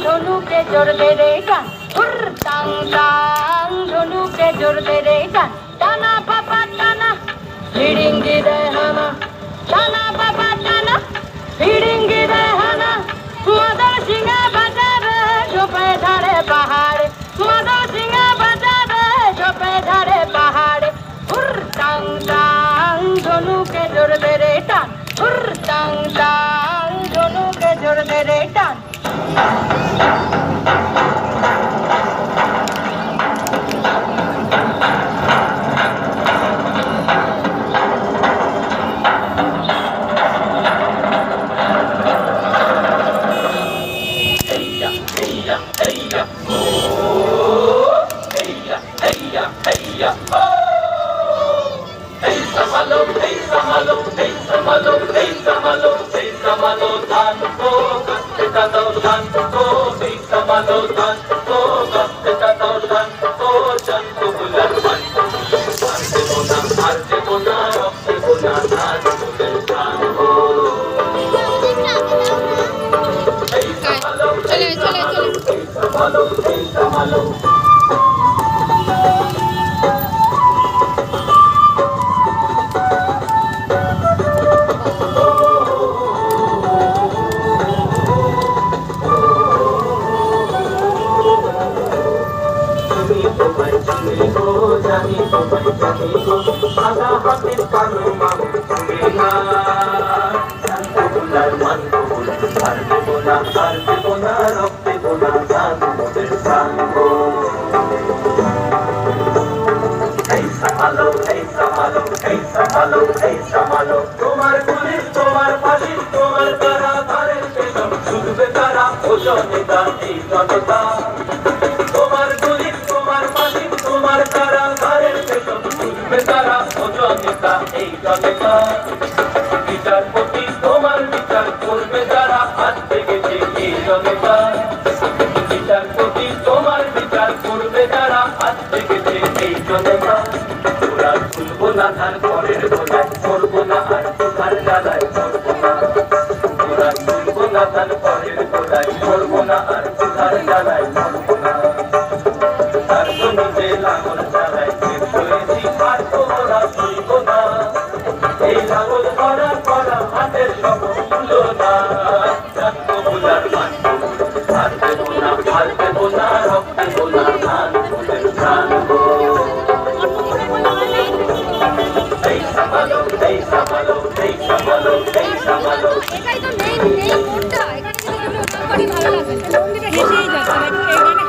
ধনুকে জোর দে রে টান, টাং টাং ধনুকে জোর দে রে টান, টানা বাবা টানা ফিরিঙ্গি রে হানা, টানা বাবা টানা ফিরিঙ্গি রে হানা, মাদার সিংহা বাজাবে ঝোপে ধারে পাহাড়ে, মাদার সিংহা বাজাবে ঝোপে ধারে পাহাড়ে, টাং টাং ধনুকে জোর দে রে টান, টাং টাং ধনুকে জোর দে রে টান। তোমার পুলিশ তোমার ফাঁসি তোমার তারা ধারের পেছন শুধবে তারা ওজনেতা এই জনতা, তোমার পুলিশ তোমার ফাঁসি তোমার তারা ধারের পেছন শুধবে তারা ওজনেতা এই জনতা, বিচারপতি তোমার বিচার করবে তারা হাত থেকে এই জনতা, বিচারপতি তোমার বিচার করবে তারা হাত থেকে এই জনতা, ওরা তুলবো না ধান পরের বোঝায় করবো না আর তোমার দাদায় করবো না, ওরা তুলবো না ধান পরের বোঝায় করবো না আর তোমার দাদায় করবো না, তার জন্য যে লাঙল চালায় হয়েছি আর তো ওরা তুলবো না, এই লাঙল করা করা হাতের সব তুলো না, জানবো বোলার মানবো আর দেবো না আর দেবো না রব দেবো না ধান ফুলের জানবো। এটাই তো মেইন মোড়টা, এখানে ভালো লাগবে মন্দিরে হেসেই যাচ্ছে।